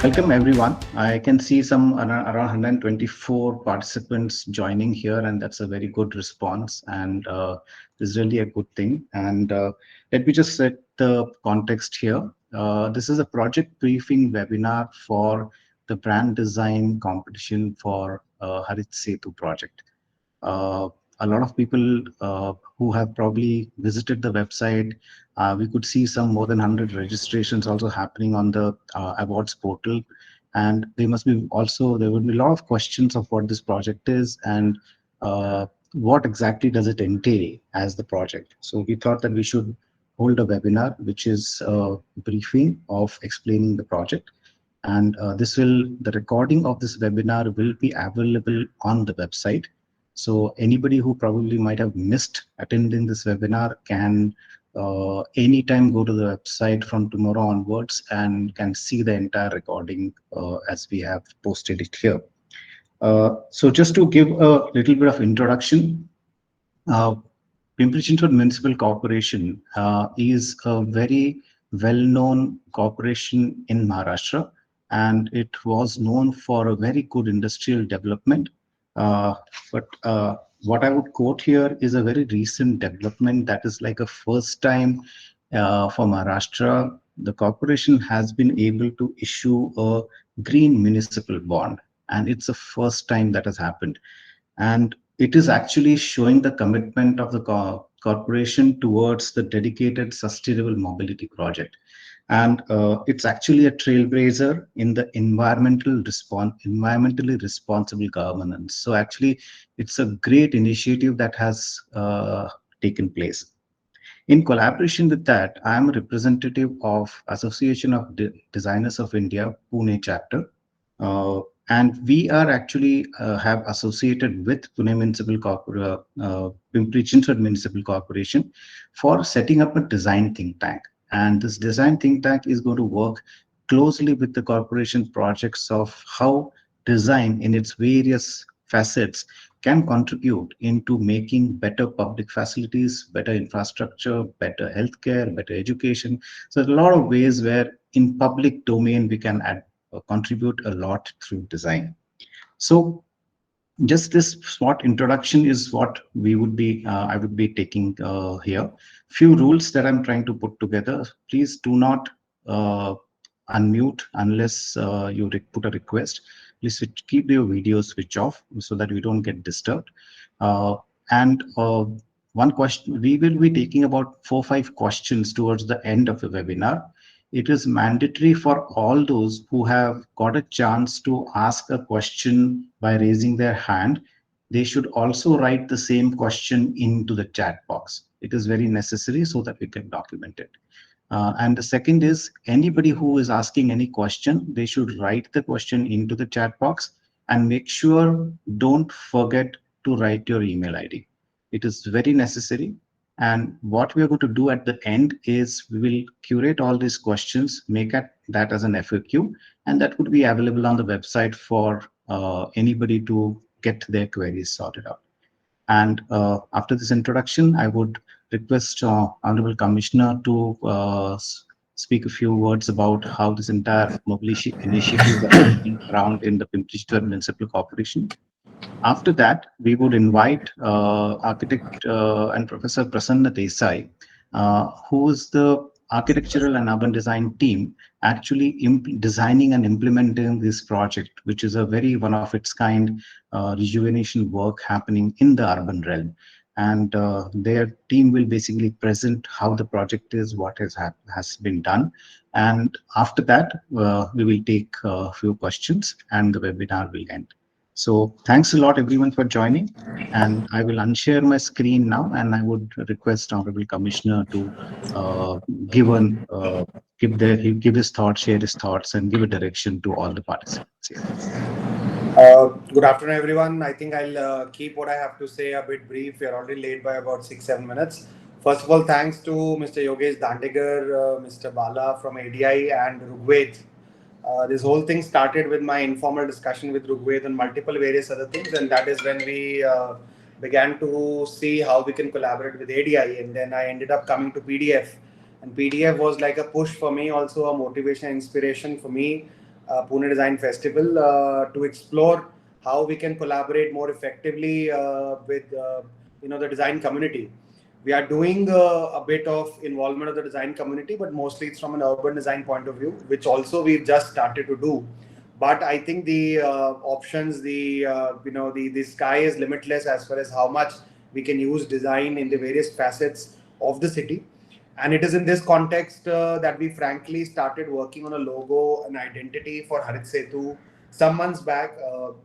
Welcome everyone. I can see some around 124 participants joining here, and that's a very good response. And this is really a good thing. And let me just set the context here. This is a project briefing webinar for the brand design competition for Harit Setu Project. Uh, a lot of people who have probably visited the website. We could see some more than 100 registrations also happening on the awards portal. And there would be a lot of questions of what this project is and what exactly does it entail as the project. So we thought that we should hold a webinar, which is a briefing of explaining the project. And the recording of this webinar will be available on the website. So anybody who probably might have missed attending this webinar can anytime go to the website from tomorrow onwards and can see the entire recording as we have posted it here. So just to give a little bit of introduction, uh, Pimpri-Chinchwad Municipal Corporation is a very well-known corporation in Maharashtra, and it was known for a very good industrial development. Uh, but what I would quote here is a very recent development that is like a first time for Maharashtra. The corporation has been able to issue a green municipal bond, and it's the first time that has happened. And it is actually showing the commitment of the corporation towards the dedicated sustainable mobility project. And it's actually a trailblazer in the environmentally responsible governance. So actually, it's a great initiative that has taken place. In collaboration with that, I am a representative of Association of Designers of India, Pune chapter. Uh, and we are actually have associated with Pune Municipal Corporation, Pimpri-Chinchwad Municipal Corporation for setting up a design think tank. And this design think tank is going to work closely with the corporation projects of how design in its various facets can contribute into making better public facilities, better infrastructure, better healthcare, better education. So there's a lot of ways where in public domain we can contribute a lot through design. So just this short introduction is what I would be taking here. Few rules that I'm trying to put together. Please do not uh, unmute unless you put a request. Please keep your video switch off so that we don't get disturbed. And one question, we will be taking about 4 or 5 questions towards the end of the webinar. It is mandatory for all those who have got a chance to ask a question by raising their hand. They should also write the same question into the chat box. It is very necessary so that we can document it. And the second is anybody who is asking any question, they should write the question into the chat box and make sure don't forget to write your email ID. It is very necessary. And what we are going to do at the end is we will curate all these questions, make that as an FAQ, and that would be available on the website for anybody to get their queries sorted out. And after this introduction, I would request Honorable Commissioner to speak a few words about how this entire mobility initiative is happening around in the Pimpri-Chinchwad Municipal Corporation. After that, we would invite architect and Professor Prasanna Desai, who is the architectural and urban design team actually designing and implementing this project, which is a very one of its kind rejuvenation work happening in the urban realm. And their team will basically present how the project is, what has been done. And after that, we will take a few questions and the webinar will end. So thanks a lot, everyone, for joining. And I will unshare my screen now, and I would request Honorable Commissioner to give give his thoughts, share his thoughts, and give a direction to all the participants here. Good afternoon, everyone. I think I'll keep what I have to say a bit brief. We are already late by about 6-7 minutes. First of all, thanks to Mr. Yogesh Dandegar, Mr. Bala from ADI, and Rugved. This whole thing started with my informal discussion with Rugved and multiple various other things, and that is when we began to see how we can collaborate with ADI. And then I ended up coming to PDF, and PDF was like a push for me, also a motivation, inspiration for me Pune Design Festival, to explore how we can collaborate more effectively with the design community. We are doing a bit of involvement of the design community, but mostly it's from an urban design point of view, which also we've just started to do. But I think the options, the sky is limitless as far as how much we can use design in the various facets of the city. And it is in this context that we frankly started working on a logo and identity for Harit Setu. Some months back,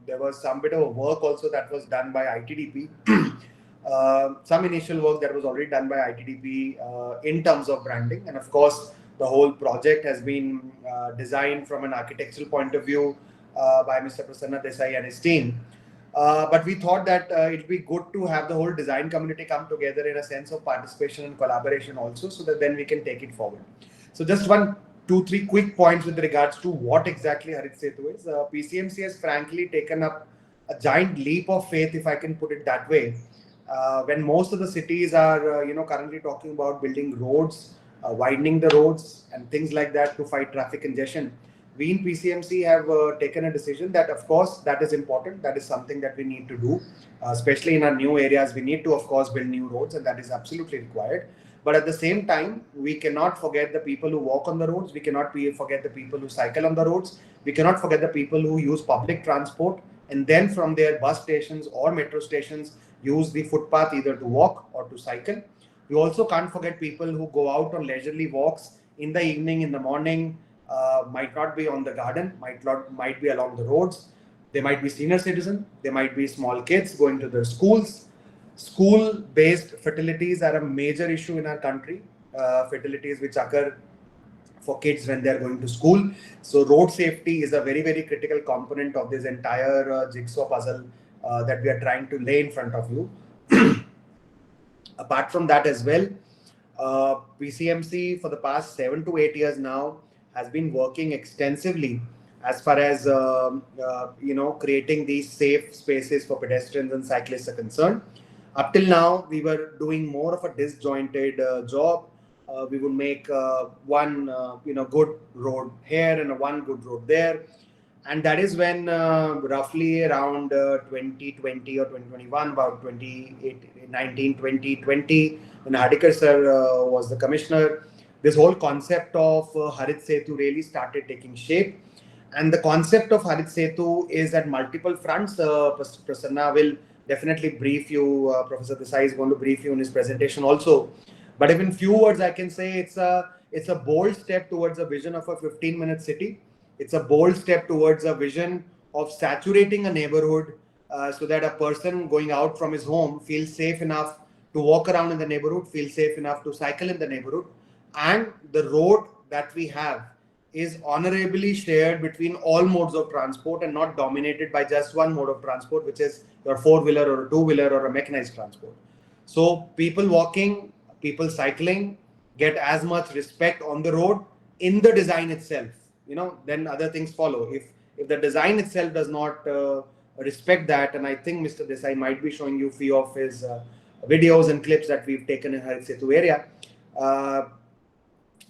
there was some bit of work also that was done by ITDP. Some initial work that was already done by ITDP in terms of branding. And of course, the whole project has been designed from an architectural point of view by Mr. Prasanna Desai and his team. But we thought that it'd be good to have the whole design community come together in a sense of participation and collaboration also, so that then we can take it forward. So just one, two, three quick points with regards to what exactly Harit Setu is. PCMC has frankly taken up a giant leap of faith, if I can put it that way, when most of the cities are, currently talking about building roads, widening the roads, and things like that to fight traffic congestion. We in PCMC have taken a decision that, of course, that is important. That is something that we need to do, especially in our new areas. We need to, of course, build new roads, and that is absolutely required. But at the same time, we cannot forget the people who walk on the roads. We cannot forget the people who cycle on the roads. We cannot forget the people who use public transport, and then from their bus stations or metro stations use the footpath either to walk or to cycle. We also can't forget people who go out on leisurely walks in the evening, in the morning, might not be on the garden, might be along the roads. They might be senior citizens, they might be small kids going to their schools. School-based fatalities are a major issue in our country, fatalities which occur for kids when they're going to school. So road safety is a very, very critical component of this entire jigsaw puzzle that we are trying to lay in front of you. Apart from that as well, PCMC for the past 7 to 8 years now has been working extensively as far as creating these safe spaces for pedestrians and cyclists are concerned. Up till now, we were doing more of a disjointed job. We would make one good road here and one good road there. And that is when roughly around 2020 or 2021, about 2019, 2020, when Hadikar sir was the commissioner, this whole concept of Harit Setu really started taking shape. And the concept of Harit Setu is at multiple fronts. Prasanna will definitely brief you. Professor Desai is going to brief you in his presentation also. But if in few words I can say it's a bold step towards a vision of a 15-minute city. It's a bold step towards a vision of saturating a neighborhood so that a person going out from his home feels safe enough to walk around in the neighborhood, feels safe enough to cycle in the neighborhood. And the road that we have is honorably shared between all modes of transport and not dominated by just one mode of transport, which is your four-wheeler or a two-wheeler or a mechanized transport. So people walking, people cycling get as much respect on the road in the design itself. Then other things follow. If the design itself does not respect that, and I think Mr. Desai might be showing you a few of his videos and clips that we've taken in Harit Setu area.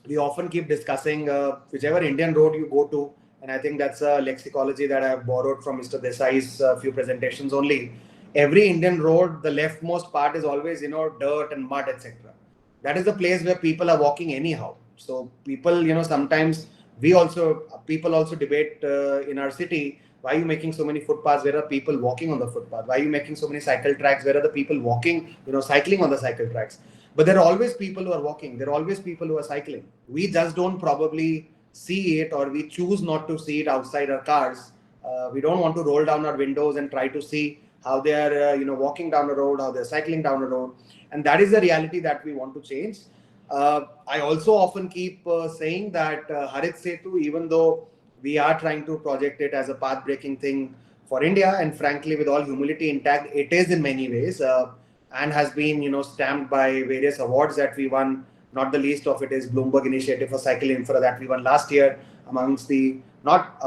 We often keep discussing whichever Indian road you go to, and I think that's a lexicology that I've borrowed from Mr. Desai's few presentations only. Every Indian road, the leftmost part is always, dirt and mud, etc. That is the place where people are walking anyhow. So people, sometimes people also debate in our city, why are you making so many footpaths? Where are people walking on the footpath? Why are you making so many cycle tracks? Where are the people walking, cycling on the cycle tracks? But there are always people who are walking. There are always people who are cycling. We just don't probably see it, or we choose not to see it outside our cars. We don't want to roll down our windows and try to see how they are, walking down the road, how they're cycling down the road. And that is the reality that we want to change. I also often keep saying that Harit Setu, even though we are trying to project it as a path-breaking thing for India, and frankly, with all humility intact, it is in many ways, and has been, stamped by various awards that we won. Not the least of it is Bloomberg Initiative for Cycle Infra that we won last year, not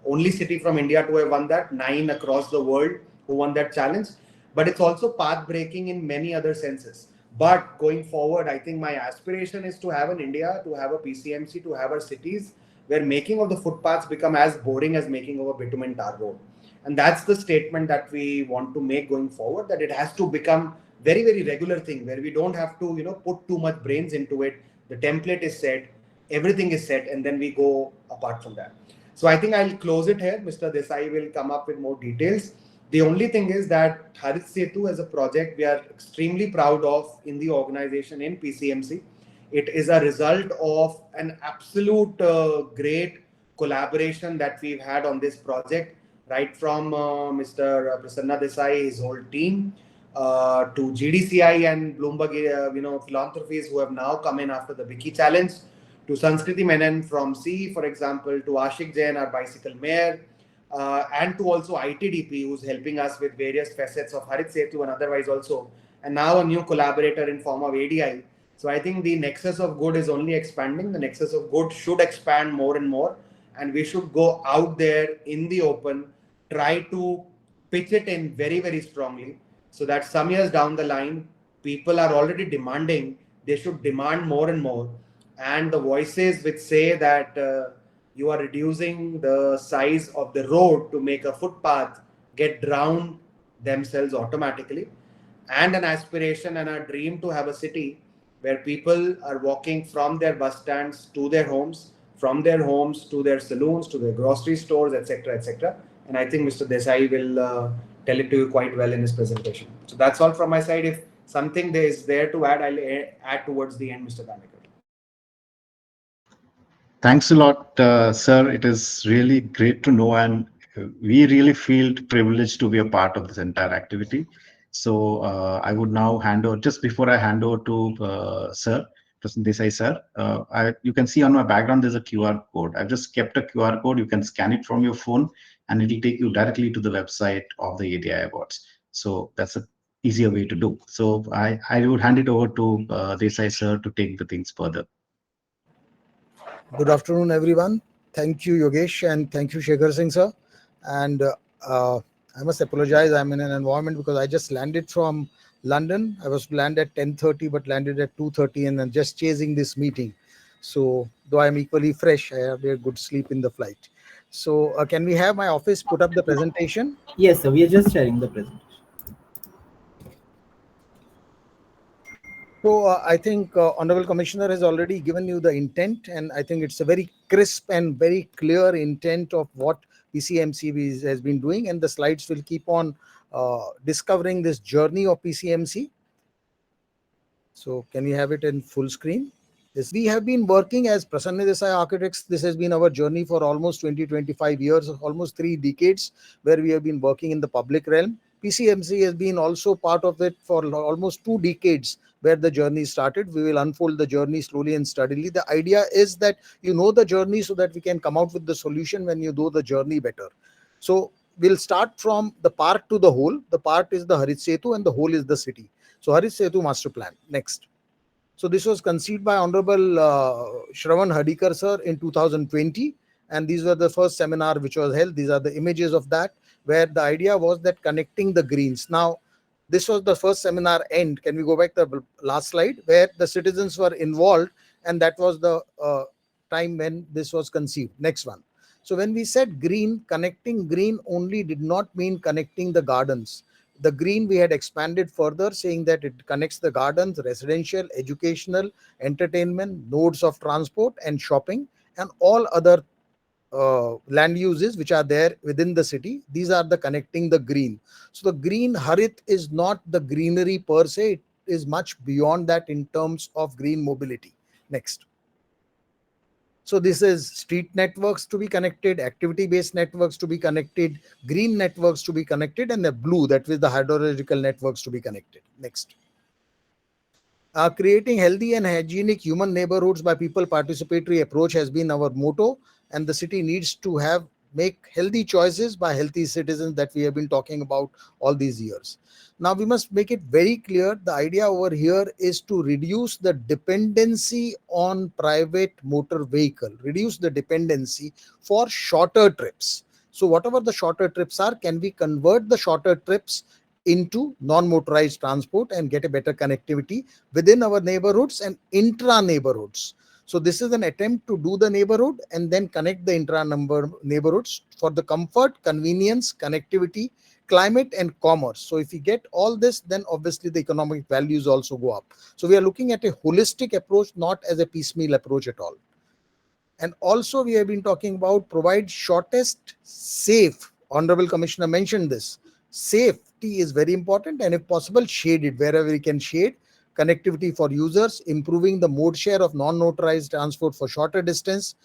only city from India to have won that, 9 across the world who won that challenge. But it's also path-breaking in many other senses. But going forward, I think my aspiration is to have an India, to have a PCMC, to have our cities where making of the footpaths become as boring as making of a bitumen tar road. And that's the statement that we want to make going forward, that it has to become very, very regular thing where we don't have to, put too much brains into it. The template is set, everything is set, and then we go apart from that. So I think I'll close it here. Mr. Desai will come up with more details. The only thing is that Harit Setu as a project we are extremely proud of in the organization in PCMC. It is a result of an absolute great collaboration that we've had on this project, right from Mr. Prasanna Desai, his whole team, to GDCI and Bloomberg, philanthropies who have now come in after the Wiki Challenge, to Sanskriti Menon from C, for example, to Ashik Jain, our bicycle mayor, and to also ITDP, who's helping us with various facets of Harit Setu and otherwise also, and now a new collaborator in form of ADI. So I think the nexus of good is only expanding. The nexus of good should expand more and more, and we should go out there in the open, try to pitch it in very, very strongly, so that some years down the line, people are already demanding, they should demand more and more. And the voices which say that you are reducing the size of the road to make a footpath get drowned themselves automatically. And an aspiration and a dream to have a city where people are walking from their bus stands to their homes, from their homes to their saloons, to their grocery stores, etc., etc. And I think Mr. Desai will tell it to you quite well in his presentation. So that's all from my side. If something there is there to add, I'll add towards the end, Mr. Danekar. Thanks a lot, sir. It is really great to know, and we really feel privileged to be a part of this entire activity. So I would now hand over, just before I hand over to sir, President Desai sir, you can see on my background there's a QR code. I've just kept a QR code. You can scan it from your phone, and it'll take you directly to the website of the ADI Awards. So that's a easier way to do. So I would hand it over to Desai sir to take the things further. Good afternoon, everyone. Thank you, Yogesh, and thank you, Shekhar Singh, sir. And I must apologize. I'm in an environment because I just landed from London. I was planned at 10:30, but landed at 2:30, and I'm just chasing this meeting. So, though I'm equally fresh, I have a good sleep in the flight. So, can we have my office put up the presentation? Yes, sir. We are just sharing the presentation. So I think Honorable Commissioner has already given you the intent, and I think it's a very crisp and very clear intent of what PCMC has been doing, and the slides will keep on discovering this journey of PCMC. So can we have it in full screen? Yes, we have been working as Prasanna Desai Architects. This has been our journey for almost 20-25 years, almost 3 decades, where we have been working in the public realm. PCMC has been also part of it for almost 2 decades, where the journey started. We will unfold the journey slowly and steadily. The idea is that you know the journey so that we can come out with the solution when you do the journey better. So we'll start from the part to the whole. The part is the Harit Setu and the whole is the city. So Harit Setu Master Plan. Next. So this was conceived by Honorable Shravan Hadikar sir in 2020. And these were the first seminar which was held. These are the images of that, where the idea was that connecting the greens. Now, this was the first seminar end. Can we go back to the last slide, where the citizens were involved, and that was the time when this was conceived. Next one. So when we said green, connecting green only did not mean connecting the gardens. The green we had expanded further, saying that it connects the gardens, residential, educational, entertainment, nodes of transport and shopping, and all other land uses which are there within the city. These are the connecting the green. So the green Harit is not the greenery per se, it is much beyond that in terms of green mobility. Next. So this is street networks to be connected, activity-based networks to be connected, green networks to be connected, and the blue, that is the hydrological networks to be connected. Next. Creating healthy and hygienic human neighborhoods by people participatory approach has been our motto, and the city needs to make healthy choices by healthy citizens that we have been talking about all these years. Now we must make it very clear, the idea over here is to reduce the dependency on private motor vehicle, reduce the dependency for shorter trips. So whatever the shorter trips are, can we convert the shorter trips into non-motorized transport and get a better connectivity within our neighborhoods and intra neighborhoods. So this is an attempt to do the neighborhood and then connect the intra-number neighborhoods for the comfort, convenience, connectivity, climate, and commerce. So if we get all this, then obviously the economic values also go up. So we are looking at a holistic approach, not as a piecemeal approach at all. And also we have been talking about provide shortest, safe. Honorable Commissioner mentioned this. Safety is very important, and if possible, shaded wherever we can shade. Connectivity for users, improving the mode share of non-motorized transport for shorter distance,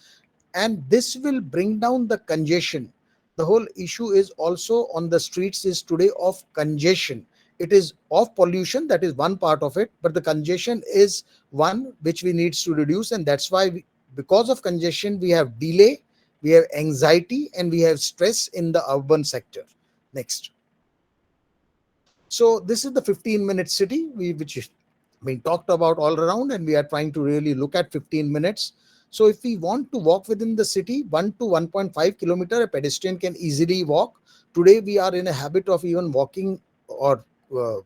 and this will bring down the congestion. The whole issue is also on the streets is today of congestion. It is of pollution, that is one part of it, but the congestion is one which we needs to reduce, and that's why because of congestion we have delay, we have anxiety, and we have stress in the urban sector. Next. So this is the 15-minute city which is being talked about all around, and we are trying to really look at 15 minutes. So if we want to walk within the city, 1 to 1.5 kilometer, a pedestrian can easily walk. Today we are in a habit of even walking or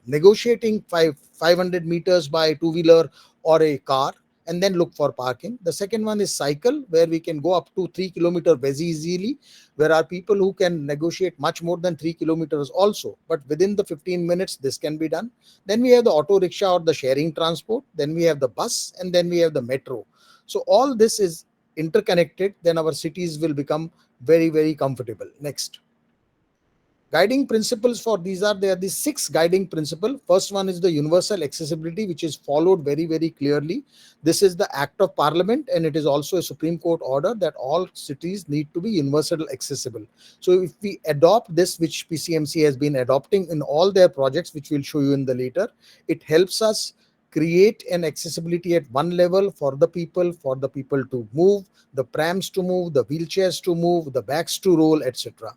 negotiating 500 meters by two-wheeler or a car, and then look for parking. The second one is cycle, where we can go up to 3 kilometers very easily. There are people who can negotiate much more than 3 kilometers also, but within the 15 minutes this can be done. Then we have the auto rickshaw or the sharing transport, then we have the bus, and then we have the metro. So all this is interconnected, then our cities will become very, very comfortable. Next. Guiding principles for these are there. The 6 guiding principle. First one is the universal accessibility, which is followed very, very clearly. This is the act of parliament, and it is also a Supreme Court order that all cities need to be universal accessible. So if we adopt this, which PCMC has been adopting in all their projects, which we'll show you in the later, it helps us create an accessibility at one level for the people to move, the prams to move, the wheelchairs to move, the bags to roll, etc.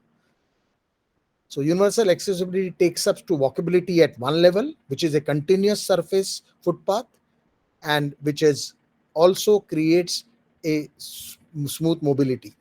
So universal accessibility takes us to walkability at one level, which is a continuous surface footpath, and which is also creates a smooth mobility.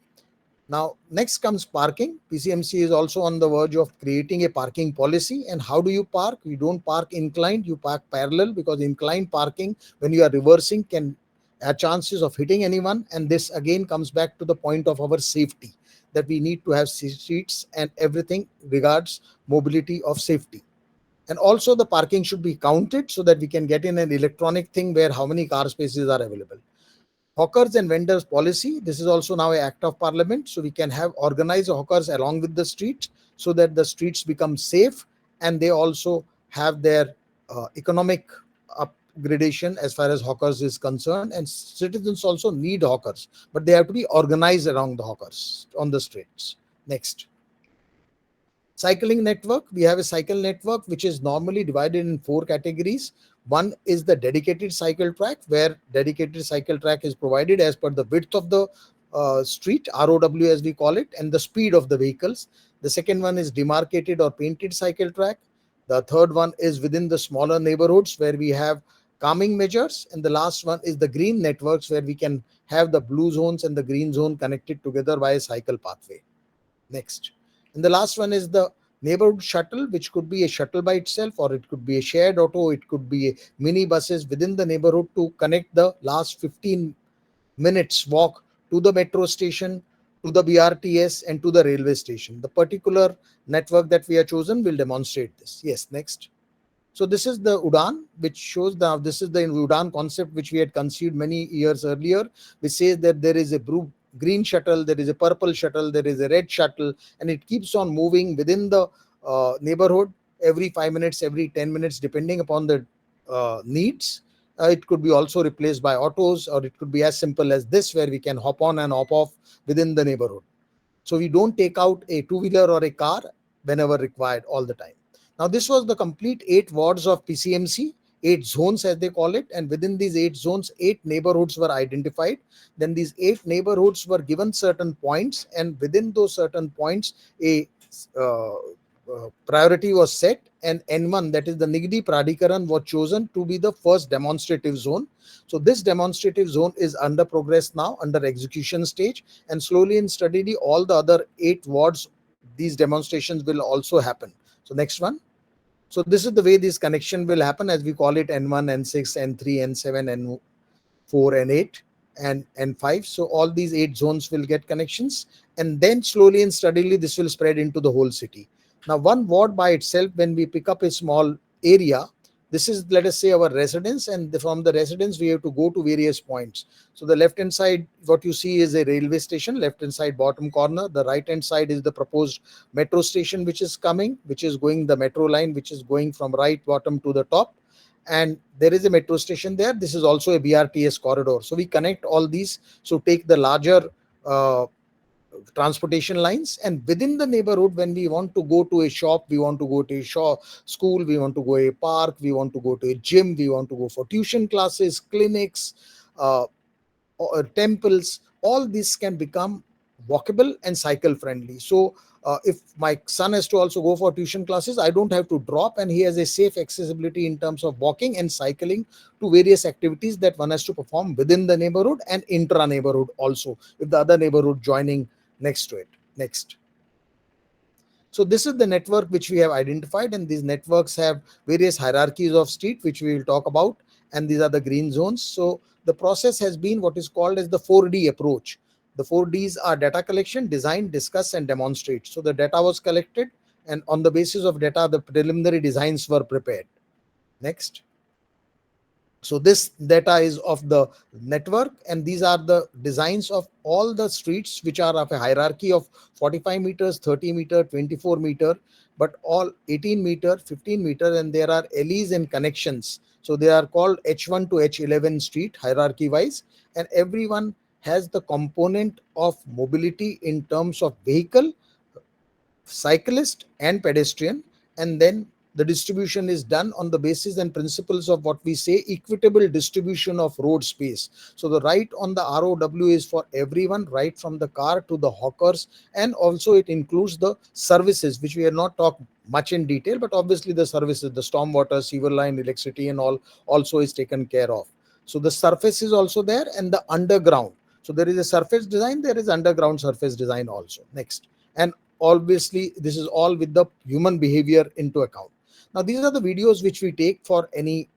Now, next comes parking. PCMC is also on the verge of creating a parking policy. And how do you park? You don't park inclined, you park parallel, because inclined parking, when you are reversing, can have chances of hitting anyone. And this again comes back to the point of our safety, that we need to have seats and everything regards mobility of safety. And also the parking should be counted so that we can get in an electronic thing where how many car spaces are available. Hawkers and vendors policy. This is also now an act of parliament. So we can have organized hawkers along with the streets so that the streets become safe, and they also have their economic upgradation as far as hawkers is concerned. And citizens also need hawkers, but they have to be organized around the hawkers on the streets. Next. Cycling network. We have a cycle network which is normally divided in 4 categories. One is the dedicated cycle track, where dedicated cycle track is provided as per the width of the street, ROW as we call it, and the speed of the vehicles. The second one is demarcated or painted cycle track. The third one is within the smaller neighborhoods where we have calming measures. And the last one is the green networks, where we can have the blue zones and the green zone connected together by a cycle pathway. Next. And the last one is the neighborhood shuttle, which could be a shuttle by itself, or it could be a shared auto, it could be mini buses within the neighborhood to connect the last 15 minutes walk to the metro station, to the BRTS, and to the railway station. The particular network that we have chosen will demonstrate this. Yes, next. So this is the UDAN, which shows this is the UDAN concept which we had conceived many years earlier, which says that there is a green shuttle, there is a purple shuttle, there is a red shuttle, and it keeps on moving within the neighborhood every 5 minutes, every 10 minutes, depending upon the needs. It could be also replaced by autos, or it could be as simple as this, where we can hop on and hop off within the neighborhood. So we don't take out a two-wheeler or a car whenever required all the time. Now, this was the complete 8 wards of PCMC, 8 zones as they call it, and within these 8 zones, 8 neighborhoods were identified. Then these 8 neighborhoods were given certain points, and within those certain points, a priority was set, and N1, that is the Nigdi Pradikaran, was chosen to be the first demonstrative zone. So this demonstrative zone is under progress now, under execution stage, and slowly and steadily all the other 8 wards, these demonstrations will also happen. So next one. So this is the way this connection will happen, as we call it N1, N6, N3, N7, N4, N8. and 5. So all these 8 zones will get connections, and then slowly and steadily this will spread into the whole city. Now one ward by itself, when we pick up a small area, this is, let us say, our residence, and from the residence we have to go to various points. So the left hand side, what you see is a railway station, left hand side bottom corner. The right hand side is the proposed metro station which is coming, which is going, the metro line which is going from right bottom to the top, and there is a metro station there. This is also a BRTS corridor. So we connect all these. So take the larger uh, transportation lines, and within the neighborhood, when we want to go to a shop, we want to go to a shop, school, we want to go to a park, we want to go to a gym, we want to go for tuition classes, clinics, uh, or temples, all this can become walkable and cycle friendly. So if my son has to also go for tuition classes, I don't have to drop, and he has a safe accessibility in terms of walking and cycling to various activities that one has to perform within the neighborhood and intra neighborhood also, if the other neighborhood joining next to it. Next. So this is the network which we have identified, and these networks have various hierarchies of street, which we will talk about, and these are the green zones. So the process has been what is called as the 4D approach. The 4Ds are data collection, design, discuss, and demonstrate. So the data was collected, and on the basis of data, the preliminary designs were prepared. Next. So this data is of the network, and these are the designs of all the streets which are of a hierarchy of 45 meters, 30 meter, 24 meter, but all 18 meter, 15 meter, and there are alleys and connections. So they are called H1 to H11 street hierarchy wise, and everyone has the component of mobility in terms of vehicle, cyclist, and pedestrian, and then the distribution is done on the basis and principles of what we say equitable distribution of road space. So the right on the ROW is for everyone, right from the car to the hawkers, and also it includes the services which we have not talked much in detail, but obviously the services, the stormwater, sewer line, electricity, and all also is taken care of. So the surface is also there, and the underground. So there is a surface design, there is underground surface design also. Next. And obviously this is all with the human behavior into account. Now these are the videos which we take for any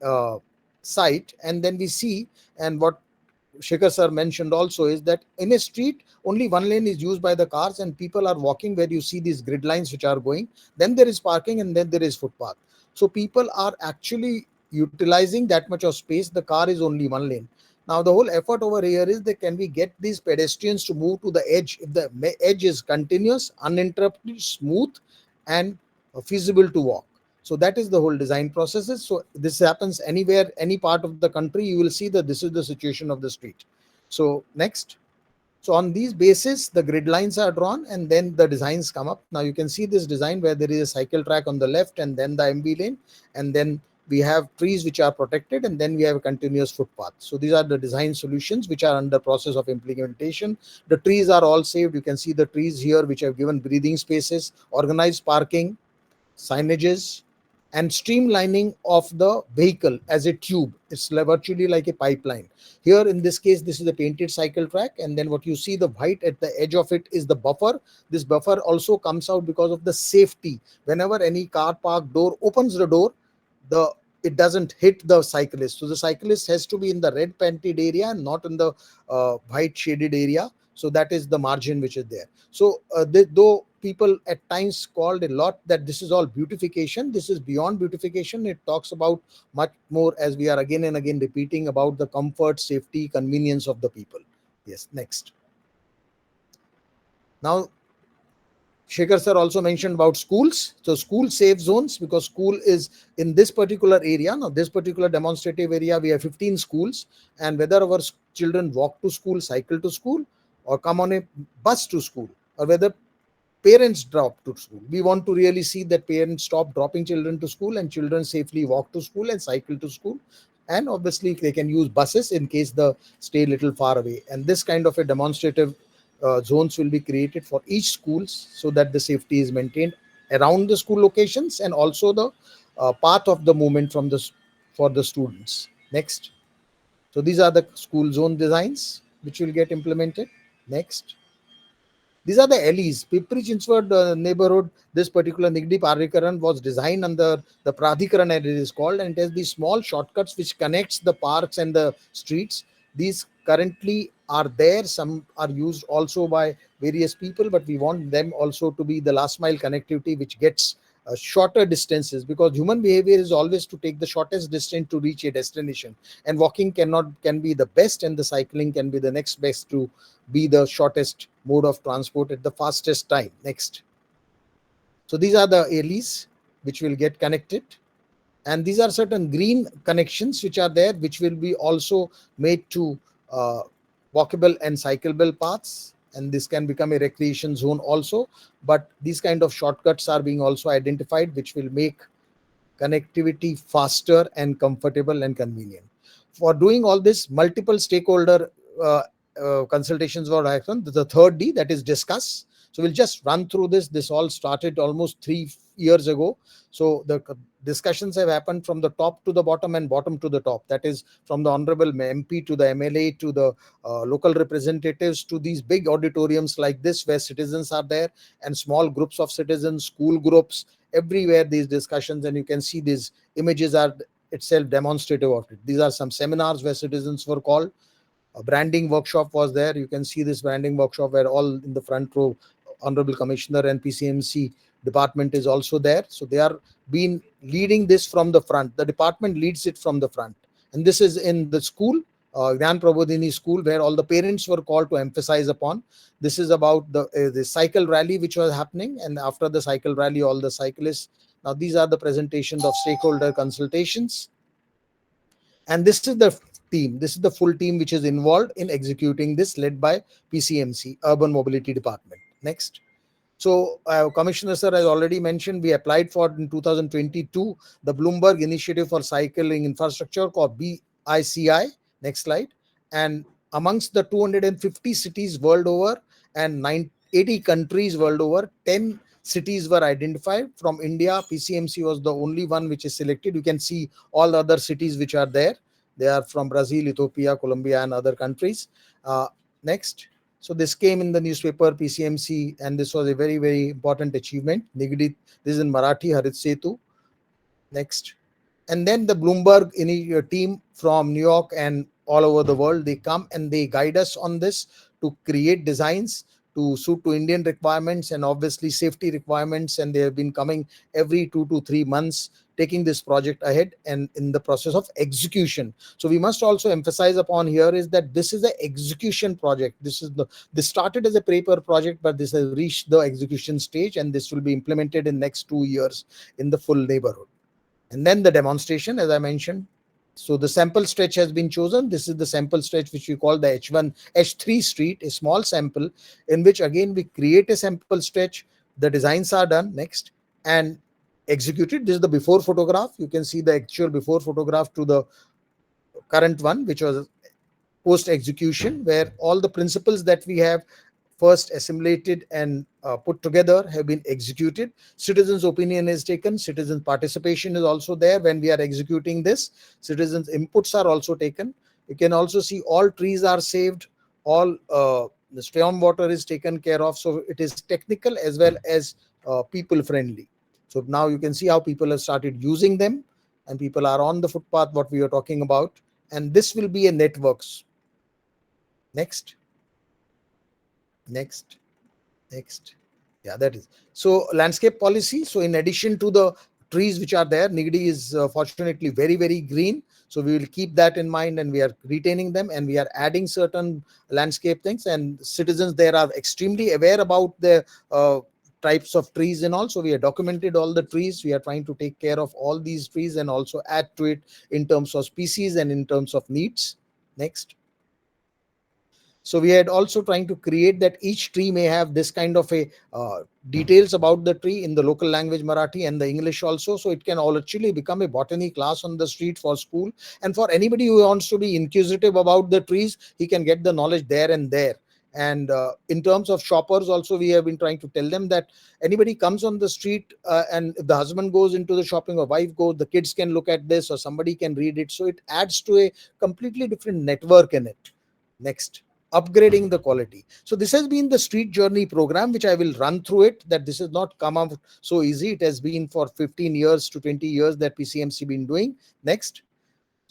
site, and then we see, and what Shekhar sir mentioned also is that in a street only one lane is used by the cars, and people are walking where you see these grid lines which are going, then there is parking, and then there is footpath. So people are actually utilizing that much of space. The car is only one lane. Now the whole effort over here is that can we get these pedestrians to move to the edge, if the edge is continuous, uninterrupted, smooth, and feasible to walk. So that is the whole design processes. So this happens anywhere, any part of the country, you will see that this is the situation of the street. So next. So on these basis, the grid lines are drawn, and then the designs come up. Now you can see this design where there is a cycle track on the left, and then the MB lane, and then we have trees which are protected, and then we have a continuous footpath. So these are the design solutions which are under process of implementation. The trees are all saved. You can see the trees here which have given breathing spaces, organized parking, signages, and streamlining of the vehicle as a tube. It's virtually like a pipeline. Here in this case, this is a painted cycle track, and then what you see, the white at the edge of it is the buffer. This buffer also comes out because of the safety. Whenever any car park door opens the door, the it doesn't hit the cyclist. So the cyclist has to be in the red painted area and not in the white shaded area. So that is the margin which is there. So though people at times called a lot that this is all beautification, this is beyond beautification. It talks about much more, as we are again and again repeating, about the comfort, safety, convenience of the people. Yes, next. Now Shekhar sir also mentioned about schools. So school safe zones, because school is in this particular area. Now this particular demonstrative area, we have 15 schools, and whether our children walk to school, cycle to school, or come on a bus to school, or whether parents drop to school, we want to really see that parents stop dropping children to school, and children safely walk to school and cycle to school. And obviously they can use buses in case they stay a little far away. And this kind of a demonstrative zones will be created for each schools, so that the safety is maintained around the school locations, and also the path of the movement from the for the students. Next. So these are the school zone designs which will get implemented. Next. These are the alleys. Pipri Chinswad neighborhood, this particular Nigdi Parikaran was designed under the Pradhikaran, as it is called, and it has these small shortcuts which connects the parks and the streets. These currently are there. Some are used also by various people, but we want them also to be the last mile connectivity, which gets shorter distances, because human behavior is always to take the shortest distance to reach a destination, and walking can be the best, and the cycling can be the next best to be the shortest mode of transport at the fastest time. Next. So these are the alleys which will get connected, and these are certain green connections which are there, which will be also made to uh, walkable and cyclable paths, and this can become a recreation zone also. But these kind of shortcuts are being also identified, which will make connectivity faster and comfortable and convenient. For doing all this, multiple stakeholder consultations were happened. The third D, that is discuss. So we'll just run through this. This all started almost 3 years ago. So the discussions have happened from the top to the bottom and bottom to the top. That is from the honorable MP to the MLA to the local representatives to these big auditoriums like this, where citizens are there, and small groups of citizens, school groups, everywhere these discussions. And you can see these images are itself demonstrative of it. These are some seminars where citizens were called. A branding workshop was there. You can see this branding workshop where all in the front row, honorable commissioner and PCMC department is also there. So they are been leading this from the front. The department leads it from the front. And this is in the school, Gyan Prabodhini school, where all the parents were called to emphasize upon. This is about the cycle rally which was happening, and after the cycle rally, all the cyclists. Now these are the presentations of stakeholder consultations, and this is the team. This is the full team which is involved in executing this, led by PCMC, Urban Mobility Department. Next. So, Commissioner sir has already mentioned, we applied for in 2022 the Bloomberg Initiative for Cycling Infrastructure, called BICI. Next slide. And amongst the 250 cities world over and 80 countries world over, 10 cities were identified. From India, PCMC was the only one which is selected. You can see all other cities which are there. They are from Brazil, Ethiopia, Colombia, and other countries. Next. So this came in the newspaper, PCMC, and this was a very, very important achievement. Nigdi, this is in Marathi, Harit Setu. Next. And then the Bloomberg team from New York and all over the world, they come and they guide us on this to create designs to suit to Indian requirements and obviously safety requirements. And they have been coming every 2 to 3 months, taking this project ahead and in the process of execution. So we must also emphasize upon here is that this is an execution project. This started as a paper project, but this has reached the execution stage, and this will be implemented in next 2 years in the full neighborhood. And then the demonstration, as I mentioned. So the sample stretch has been chosen. This is the sample stretch which we call the H3 street, a small sample in which again we create a sample stretch. The designs are done. Next. And executed. This is the before photograph. You can see the actual before photograph to the current one, which was post execution, where all the principles that we have first assimilated and put together have been executed. Citizens' opinion is taken. Citizens' participation is also there when we are executing this. Citizens' inputs are also taken. You can also see all trees are saved. All the storm water is taken care of. So it is technical as well as people friendly. So now you can see how people have started using them, and people are on the footpath, what we are talking about. And this will be a networks. Next. Next. Yeah, that is. So landscape policy. So in addition to the trees which are there, Nigdi is fortunately very, very green. So we will keep that in mind, and we are retaining them, and we are adding certain landscape things, and citizens there are extremely aware about the types of trees and all. So we have documented all the trees. We are trying to take care of all these trees and also add to it in terms of species and in terms of needs. Next. So we had also trying to create that each tree may have this kind of a details about the tree in the local language Marathi and the English also. So it can all actually become a botany class on the street for school. And for anybody who wants to be inquisitive about the trees, he can get the knowledge there and there. And in terms of shoppers also, we have been trying to tell them that anybody comes on the street and if the husband goes into the shopping or wife goes, the kids can look at this or somebody can read it. So it adds to a completely different network in it. Next. Upgrading the quality. So this has been the street journey program, which I will run through it, that this has not come out so easy. It has been for 15 years to 20 years that PCMC been doing. Next.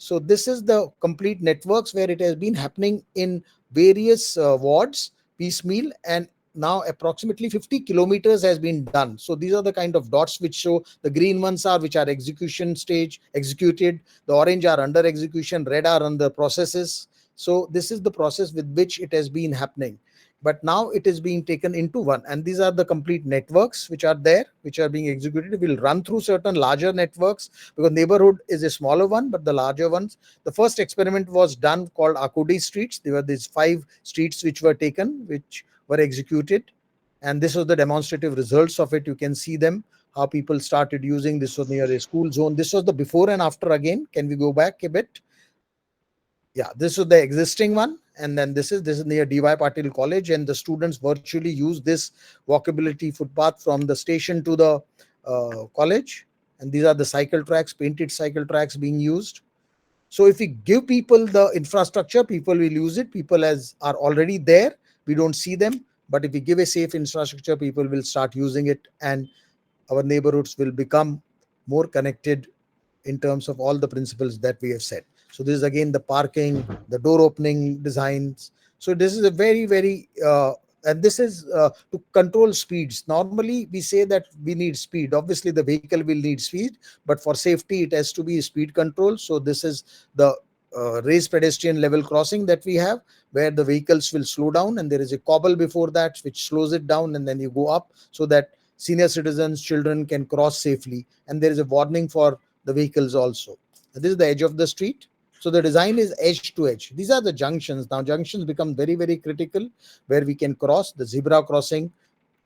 So this is the complete networks where it has been happening in various wards piecemeal, and now approximately 50 kilometers has been done. So these are the kind of dots which show. The green ones are which are execution stage, executed. The orange are under execution, red are under processes. So this is the process with which it has been happening, but now it is being taken into one, and these are the complete networks which are there, which are being executed. We'll run through certain larger networks because neighborhood is a smaller one, but the larger ones. The first experiment was done called Akodi streets. There were these 5 streets which were taken, which were executed, and this was the demonstrative results of it. You can see them, how people started using. This was near a school zone. This was the before and after. Again, can we go back a bit? Yeah, this is the existing one, and then this is near DY Patil College, and the students virtually use this walkability footpath from the station to the college. And these are the cycle tracks, painted cycle tracks being used. So if we give people the infrastructure, people will use it. People as are already there, we don't see them, but if we give a safe infrastructure, people will start using it, and our neighborhoods will become more connected in terms of all the principles that we have said. So this is again the parking, the door opening designs. So this is a very, very and this is to control speeds. Normally we say that we need speed. Obviously the vehicle will need speed, but for safety it has to be speed control. So this is the raised pedestrian level crossing that we have, where the vehicles will slow down, and there is a cobble before that which slows it down, and then you go up so that senior citizens, children can cross safely, and there is a warning for the vehicles also. This is the edge of the street. So the design is edge to edge. These are the junctions. Now junctions become very, very critical, where we can cross the zebra crossing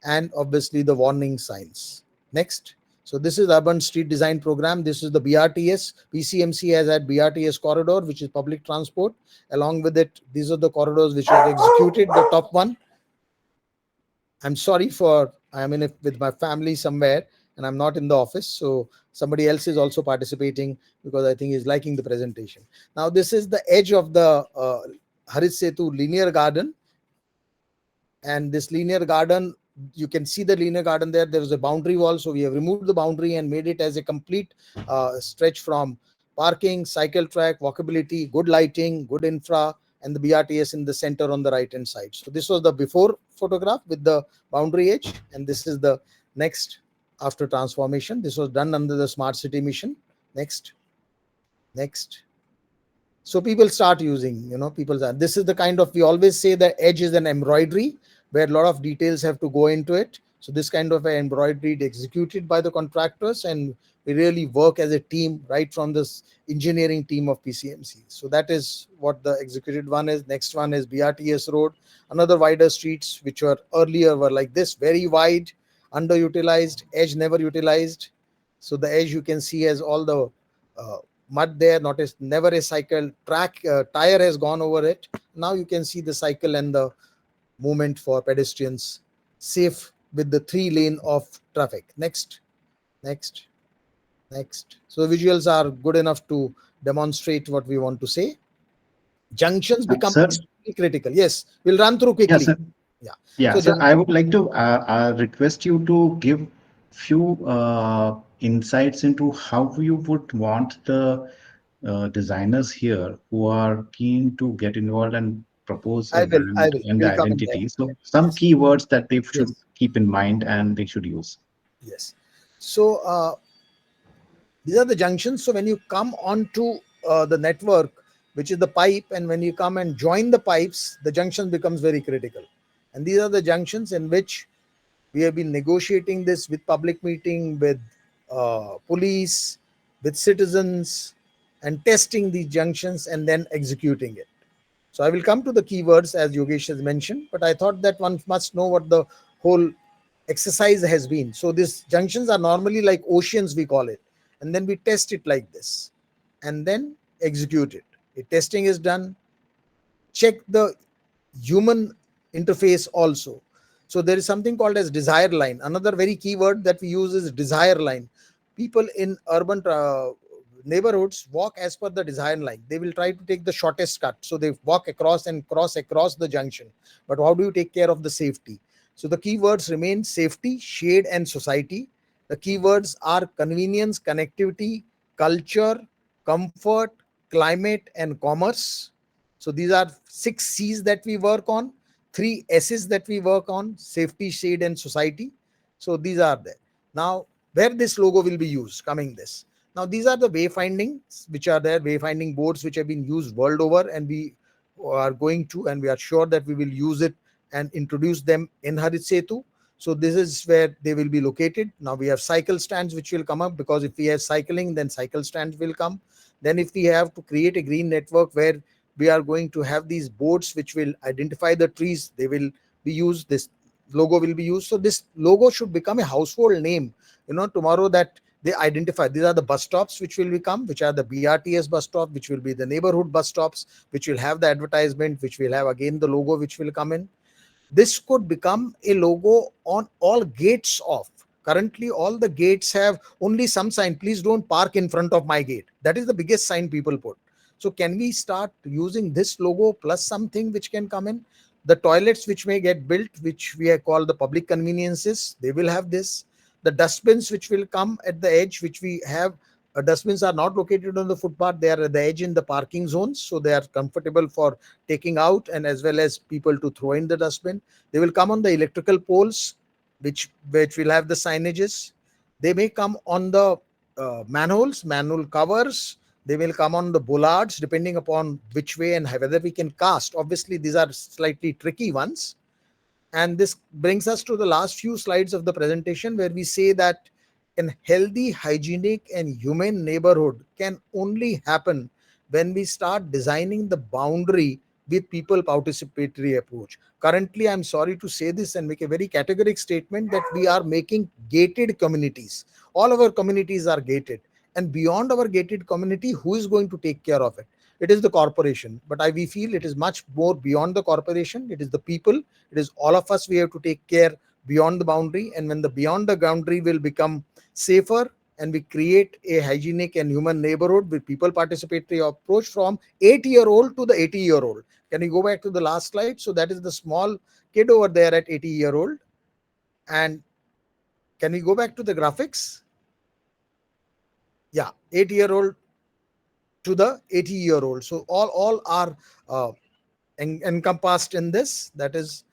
and obviously the warning signs. Next. So this is urban street design program. This is the BRTS. PCMC has had BRTS corridor, which is public transport. Along with it, these are the corridors which are executed. The top one. I'm sorry for, I'm in it with my family somewhere and I'm not in the office. So somebody else is also participating because I think he's liking the presentation. Now this is the edge of the Harit Setu linear garden. And this linear garden, you can see the linear garden there. There is a boundary wall. So we have removed the boundary and made it as a complete stretch from parking, cycle track, walkability, good lighting, good infra, and the BRTS in the center on the right hand side. So this was the before photograph with the boundary edge, and this is the next after transformation. This was done under the smart city mission. Next. So people start using, this is the kind of, we always say that edge is an embroidery where a lot of details have to go into it. So this kind of an embroidery executed by the contractors, and we really work as a team right from this engineering team of PCMC. So that is what the executed one is. Next one is BRTS road, another wider streets which were earlier were like this, very wide, underutilized, edge never utilized. So the edge you can see has all the mud there, never a cycle track, tire has gone over it. Now you can see the cycle and the movement for pedestrians safe with the 3 lane of traffic. Next. So the visuals are good enough to demonstrate what we want to say. Junctions become Sir, extremely critical. Yes, we'll run through yes, quickly. sir. Yeah. Yeah, So so I would like to request you to give few insights into how you would want the designers here who are keen to get involved and propose a I brand will. and the We'll come in there. identity. So some Yes. keywords that they should Yes. keep in mind and they should use. Yes. So these are the junctions. So when you come onto the network, which is the pipe, and when you come and join the pipes, the junction becomes very critical. And these are the junctions in which we have been negotiating this with public meeting, with police, with citizens, and testing these junctions and then executing it. So I will come to the keywords as Yogesh has mentioned, but I thought that one must know what the whole exercise has been. So these junctions are normally like oceans, we call it, and then we test it like this, and then execute it. The testing is done. Check the human interface also. So there is something called as desire line. Another very key word that we use is desire line. People in urban neighborhoods walk as per the desire line. They will try to take the shortest cut. So they walk across and cross across the junction. But how do you take care of the safety? So the keywords remain safety, shade, and society. The keywords are convenience, connectivity, culture, comfort, climate, and commerce. So these are 6 C's that we work on, 3 S's that we work on: safety, shade, and society. So these are there. Now, where this logo will be used, coming this. Now, these are the wayfindings which are there, wayfinding boards which have been used world over, and we are going to, and we are sure that we will use it and introduce them in Harit Setu. So this is where they will be located. Now we have cycle stands which will come up, because if we have cycling, then cycle stands will come. Then if we have to create a green network where we are going to have these boards which will identify the trees, they will be used. This logo will be used. So this logo should become a household name. Tomorrow that they identify, these are the bus stops which will become, which are the BRTS bus stop, which will be the neighborhood bus stops, which will have the advertisement, which will have again the logo which will come in. This could become a logo on all gates of. Currently, all the gates have only some sign: please don't park in front of my gate. That is the biggest sign people put. So can we start using this logo plus something which can come in? The toilets which may get built, which we call the public conveniences, they will have this. The dustbins which will come at the edge, which we have, dustbins are not located on the footpath, they are at the edge in the parking zones, so they are comfortable for taking out and as well as people to throw in the dustbin. They will come on the electrical poles, which will have the signages. They may come on the manhole covers. They will come on the bollards, depending upon which way and whether we can cast. Obviously these are slightly tricky ones. And this brings us to the last few slides of the presentation, where we say that a healthy, hygienic, and humane neighborhood can only happen when we start designing the boundary with people participatory approach. Currently, I'm sorry to say this and make a very categoric statement, that we are making gated communities. All our communities are gated. And beyond our gated community, who is going to take care of it? It is the corporation. But we feel it is much more beyond the corporation. It is the people. It is all of us. We have to take care beyond the boundary. And when the beyond the boundary will become safer, and we create a hygienic and human neighborhood with people participatory approach from 8-year-old to the 80-year-old. Can we go back to the last slide? So that is the small kid over there at 80-year-old. And can we go back to the graphics? Yeah, 8-year-old to the 80-year-old. So all are encompassed in this. That is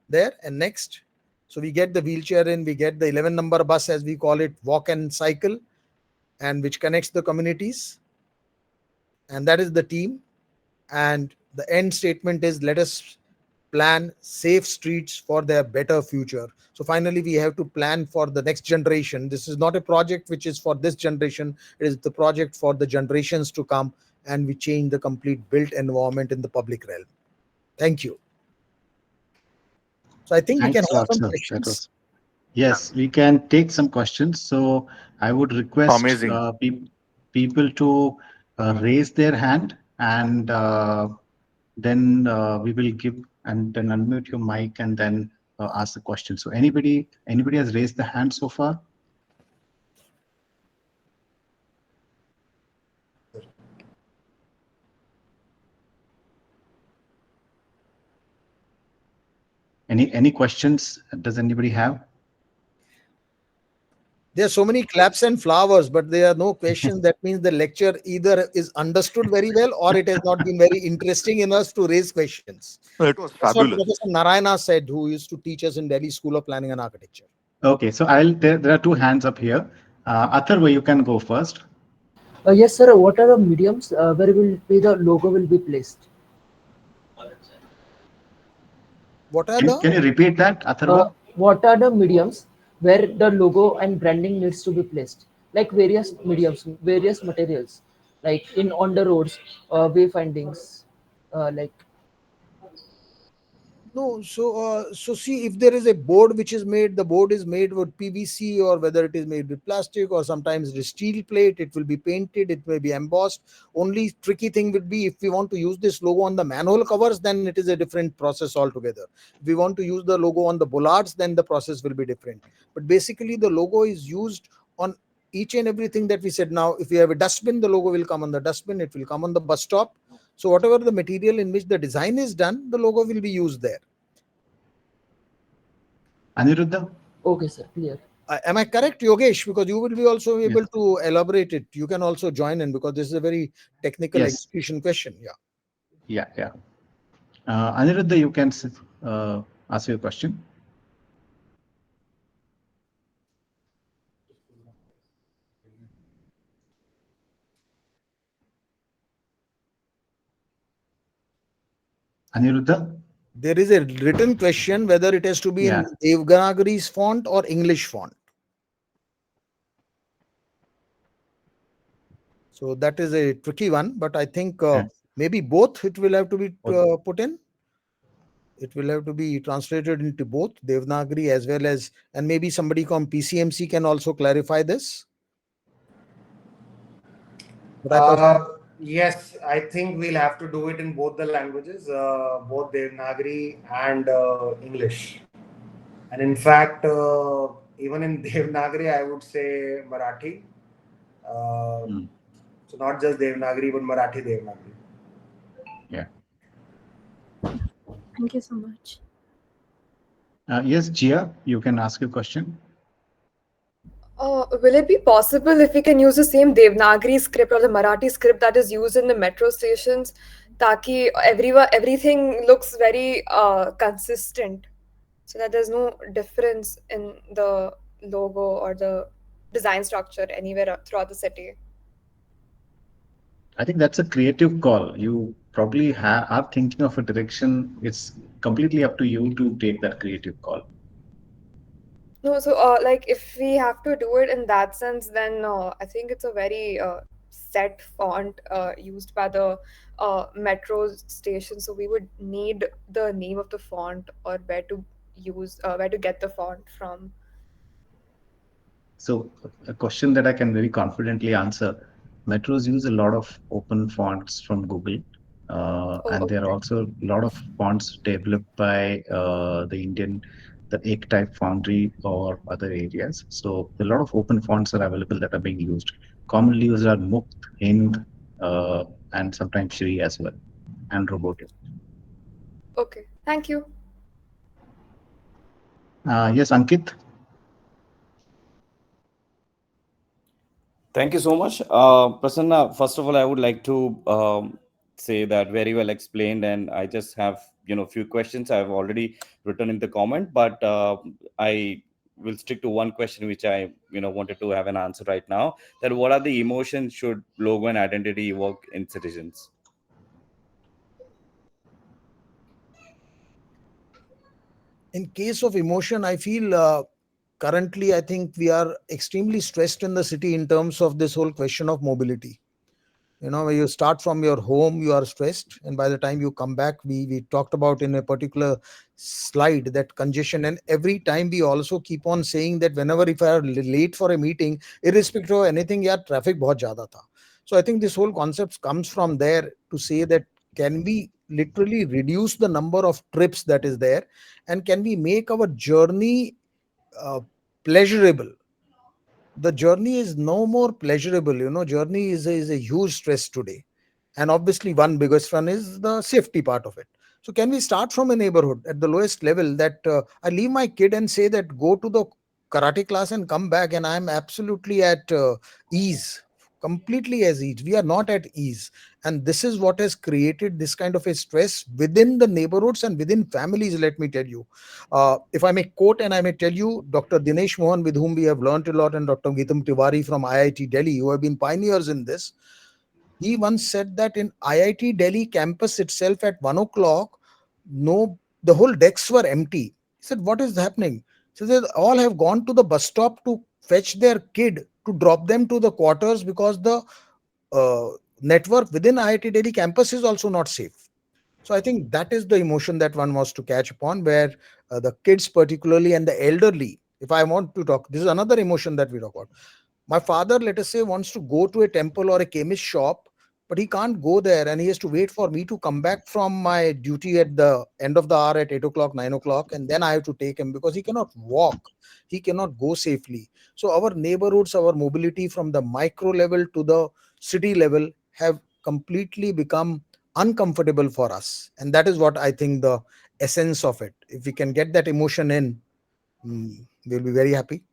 there. And next, so we get the wheelchair in, we get the 11 number bus, as we call it, walk and cycle, and which connects the communities. And that is the team. And the end statement is, let us plan safe streets for their better future. So finally, we have to plan for the next generation. This is not a project which is for this generation. It is the project for the generations to come, and we change the complete built environment in the public realm. Thank you. So I think we can Thanks a have lot, some sir. That questions. was Yes, we can take some questions. So I would request Amazing. people to raise their hand, and then we will give, and then unmute your mic and then ask the question. So anybody has raised the hand so far? Any questions? Does anybody have? There are so many claps and flowers, but there are no questions. That means the lecture either is understood very well, or it has not been very interesting in us to raise questions. It was That's what fabulous. Professor Narayana said, who used to teach us in Delhi School of Planning and Architecture. Okay, so there are two hands up here. Atharva, you can go first. Yes, sir. What are the mediums where will be the logo will be placed? What are Can the? you repeat that, Atharva? What are the mediums where the logo and branding needs to be placed? Like various mediums, various materials, like in on the roads, wayfindings, like No, so see, if there is a board which is made, the board is made with PVC, or whether it is made with plastic, or sometimes the steel plate, it will be painted, it may be embossed. Only tricky thing would be, if we want to use this logo on the manhole covers, then it is a different process altogether. If we want to use the logo on the bollards, then the process will be different. But basically, the logo is used on each and everything that we said. Now, if you have a dustbin, the logo will come on the dustbin, it will come on the bus stop. So whatever the material in which the design is done, the logo will be used there. Aniruddha? okay, sir, clear. Am I correct, Yogesh? Because you will be also able Yes. to elaborate it. You can also join in because this is a very technical Yes. execution question. Yeah. Yeah. Yeah. Aniruddha, you can ask your question. Aniruddha? There is a written question whether it has to be in Yeah. Devanagari's font or English font. So that is a tricky one, but I think Yeah. maybe both it will have to be Both. put in. It will have to be translated into both Devanagari as well as, and maybe somebody from PCMC can also clarify this. But I thought, Yes, I think we'll have to do it in both the languages, both Devanagari and English. And in fact, even in Devanagari, I would say Marathi. Uh, Mm. so not just Devanagari, but Marathi Devanagari. Yeah. Thank you so much. Yes, Jia, you can ask your question. Will it be possible if we can use the same Devanagari script or the Marathi script that is used in the metro stations, taki everything looks very consistent, so that there's no difference in the logo or the design structure anywhere throughout the city? I think that's a creative call. You probably are thinking of a direction. It's completely up to you to take that creative call. No, so like if we have to do it in that sense, then I think it's a very set font used by the metro station. So we would need the name of the font or where to get the font from. So, a question that I can very confidently answer: metros use a lot of open fonts from Google, Oh, and there are okay. also a lot of fonts developed by the Egg type foundry or other areas. So, a lot of open fonts are available that are being used. Commonly used are Mukt, Hind, and sometimes Shri as well, and Robotic. Okay. Thank you. Yes, Ankit. Thank you so much. Prasanna, first of all, I would like to say that very well explained, and I just have few questions I've already written in the comment, but I will stick to one question which I wanted to have an answer right now. That what are the emotions should logo and identity evoke in citizens? in case of emotion, I feel currently, I think we are extremely stressed in the city in terms of this whole question of mobility. When you start from your home, you are stressed, and by the time you come back, we talked about in a particular slide that congestion, and every time we also keep on saying that whenever if I are late for a meeting, irrespective of anything, yeah, traffic bahut zyada tha. So I think this whole concept comes from there to say that can we literally reduce the number of trips that is there, and can we make our journey uh, pleasurable. The journey is no more pleasurable. Journey is a huge stress today, and obviously one biggest one is the safety part of it. So can we start from a neighborhood at the lowest level, that I leave my kid and say that go to the karate class and come back, and I'm absolutely at ease, completely as ease. We are not at ease, and this is what has created this kind of a stress within the neighborhoods and within families, let me tell you. If I may quote, and I may tell you, Dr. Dinesh Mohan, with whom we have learned a lot, and Dr. Geetam Tiwari from IIT Delhi, who have been pioneers in this, he once said that in IIT Delhi campus itself at 1 o'clock, no, the whole decks were empty. He said, "What is happening?" So they all have gone to the bus stop to fetch their kid to drop them to the quarters because the uh, network within IIT Delhi campus is also not safe. So I think that is the emotion that one wants to catch upon, where the kids, particularly, and the elderly. If I want to talk, this is another emotion that we talk about. My father, let us say, wants to go to a temple or a chemist shop, but he can't go there, and he has to wait for me to come back from my duty at the end of the hour at 8 o'clock, 9 o'clock, and then I have to take him because he cannot walk, he cannot go safely. So our neighborhoods, our mobility from the micro level to the city level have completely become uncomfortable for us, and that is what I think the essence of it. If we can get that emotion in, we'll be very happy.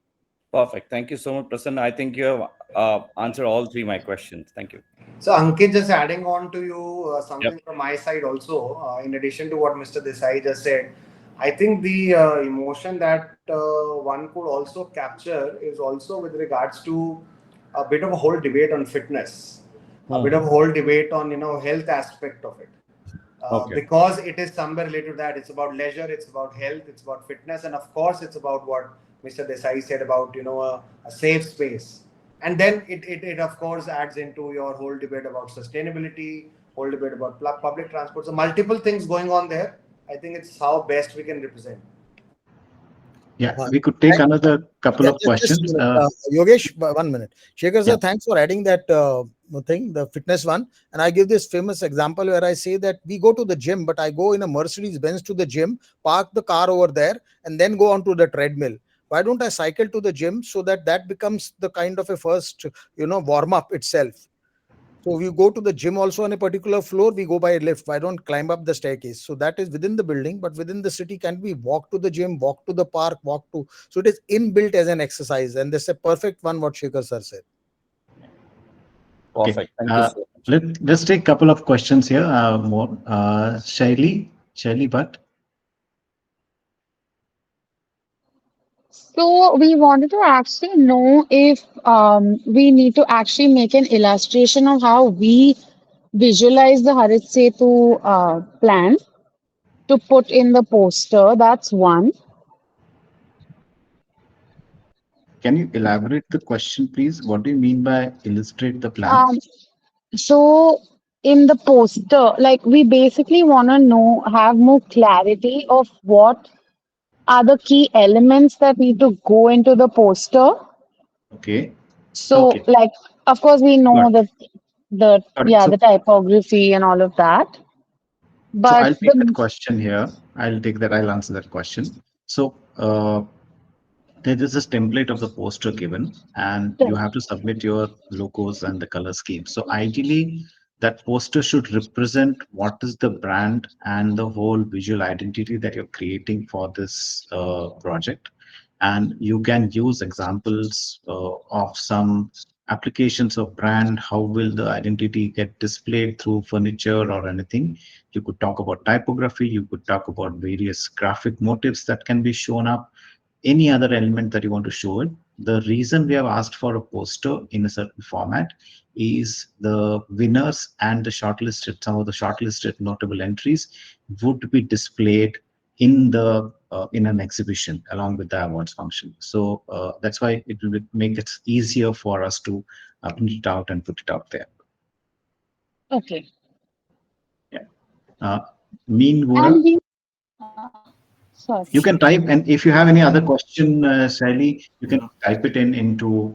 Perfect. Thank you so much, Prasanna. I think you have answered all three my questions. Thank you. So, Ankit, just adding on to you Yep. something from my side also, in addition to what Mr. Desai just said, I think the emotion that one could also capture is also with regards to a bit of a whole debate on fitness, a bit of a whole debate on health aspect of it, Okay. because it is somewhere related to that. It's about leisure, it's about health, it's about fitness, and of course, it's about what Mr. Desai said about a safe space. And then it of course adds into your whole debate about sustainability, whole debate about public transport. So multiple things going on there. I think it's how best we can represent. Yeah, Uh, we could take thank- another couple Yeah, of just a questions. minute. Yogesh, 1 minute. Shekhar Yeah, sir, thanks for adding that thing, the fitness one. And I give this famous example where I say that we go to the gym, but I go in a Mercedes Benz to the gym, park the car over there, and then go onto the treadmill. Why don't I cycle to the gym so that that becomes the kind of a first, warm up itself? So we go to the gym also on a particular floor, we go by a lift. Why don't climb up the staircase? So that is within the building, but within the city, can we walk to the gym, walk to the park, walk to? So it is inbuilt as an exercise, and this is a perfect one. What Shekhar sir said. okay. Perfect. Thank you so much. Let's take a couple of questions here. More. Shaili Bhatt. So we wanted to actually know if we need to actually make an illustration of how we visualize the Harit Setu plan to put in the poster. That's one. Can you elaborate the question, please? What do you mean by illustrate the plan? Um, so in the poster, like we basically want to know, have more clarity of what are the key elements that need to go into the poster. Okay. So, Okay. like, of course, we Got know it. that the Got it. yeah, the typography and all of that. So But I'll take that the question here. I'll answer that question. So there is this template of the poster given, and you have to submit your logos and the color scheme. So ideally, that poster should represent what is the brand and the whole visual identity that you're creating for this project. And you can use examples of some applications of brand. How will the identity get displayed through furniture or anything? You could talk about typography. You could talk about various graphic motifs that can be shown up, any other element that you want to show it. The reason we have asked for a poster in a certain format is the winners and some of the shortlisted notable entries would be displayed in the in an exhibition along with the awards function. So that's why it will make it easier for us to print it out and put it out there. okay, Yeah. Uh, Mean Vora, and we sorry. you can type, and if you have any other question, Sally, you can type it into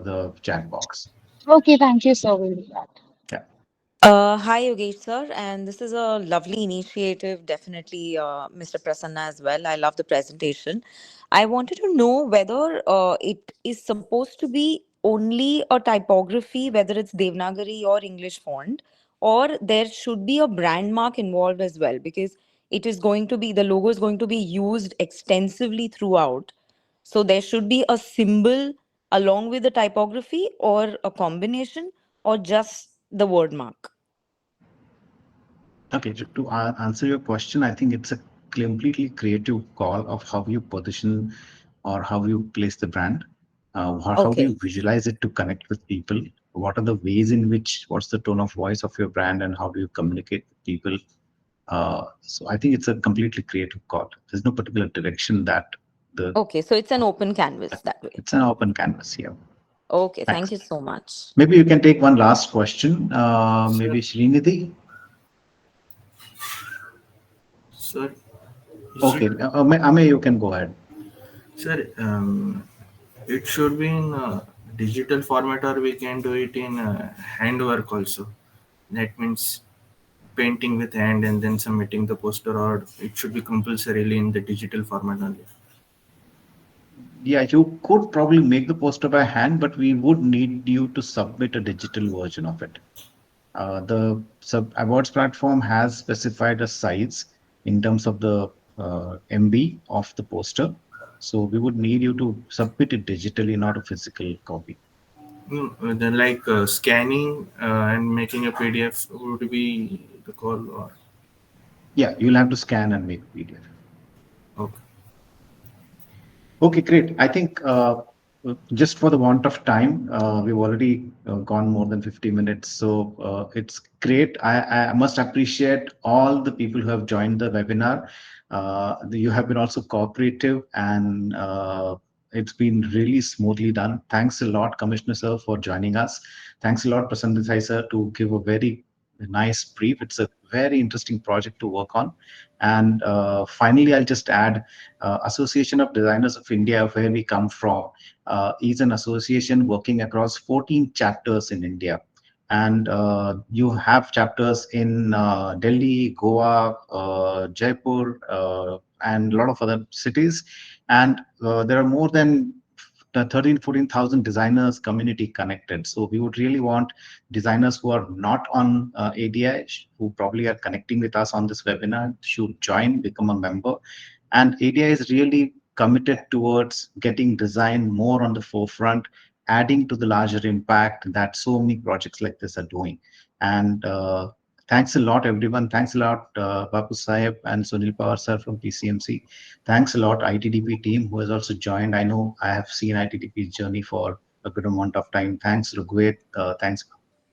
the chat box. Okay, thank you, sir. We'll do that. Yeah. Hi, Yogesh sir, and this is a lovely initiative. Definitely, Mr. Prasanna as well. I love the presentation. I wanted to know whether it is supposed to be only a typography, whether it's Devanagari or English font, or there should be a brand mark involved as well, because it is going to be the logo is going to be used extensively throughout. So there should be a symbol along with the typography, or a combination, or just the word mark. Okay, to answer your question, I think it's a completely creative call of how you position or how you place the brand, or how do Okay. you visualize it to connect with people? What are the ways in which, what's the tone of voice of your brand, and how do you communicate with people? So I think it's a completely creative call. There's no particular direction that the Okay, so it's an open canvas that way. it's an open canvas here. Okay, thank Thanks. you so much. Maybe you can take one last question. Sir, Maybe Srinidhi. sir, is it, Okay, Ame, you can go ahead. sir, it should be in digital format, or we can do it in handwork also. That means painting with hand and then submitting the poster, or it should be compulsorily in the digital format only. Yeah, you could probably make the poster by hand, but we would need you to submit a digital version of it. The sub awards platform has specified a size in terms of the MB of the poster. So we would need you to submit it digitally, not a physical copy. Then like scanning and making a PDF would be the call, or Yeah, you'll have to scan and make PDF. okay. Okay, great. I think just for the want of time, we've already gone more than 50 minutes. So it's great. I must appreciate all the people who have joined the webinar. You have been also cooperative, and it's been really smoothly done. Thanks a lot, Commissioner Sir, for joining us. Thanks a lot, Prasanna Desai Sir, to give a very nice brief. It's a very interesting project to work on. And finally, I'll just add Association of Designers of India, where we come from, is an association working across 14 chapters in India. And you have chapters in Delhi, Goa, Jaipur, and a lot of other cities. And there are more than 14,000 designers community connected. So we would really want designers who are not on ADI, who probably are connecting with us on this webinar, should join, become a member. And ADI is really committed towards getting design more on the forefront, adding to the larger impact that so many projects like this are doing. And thanks a lot, everyone. Thanks a lot, Bapu Sahib and Sunil Pawar sir from PCMC. Thanks a lot, ITDP team, who has also joined. I know I have seen ITDP's journey for a good amount of time. Thanks, Rugved. Thanks,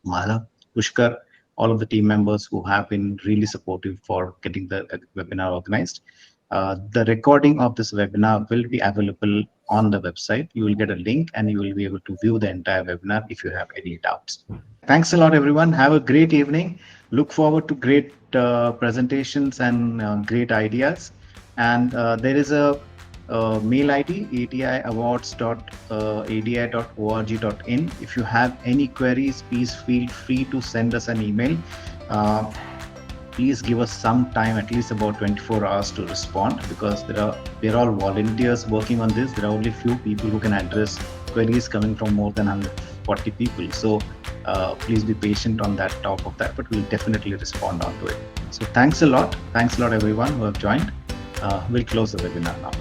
Mala, Pushkar, all of the team members who have been really supportive for getting the webinar organized. The recording of this webinar will be available on the website. You will get a link and you will be able to view the entire webinar if you have any doubts. Thanks a lot, everyone. Have a great evening. Look forward to great presentations and great ideas. And there is a mail ID, adiawards.adi.org.in. If you have any queries, please feel free to send us an email. Please give us some time, at least about 24 hours, to respond, because we're all volunteers working on this. There are only few people who can address queries coming from more than 140 people. So please be patient on that top of that, but we'll definitely respond onto it. So thanks a lot. Thanks a lot, everyone who have joined. We'll close the webinar now.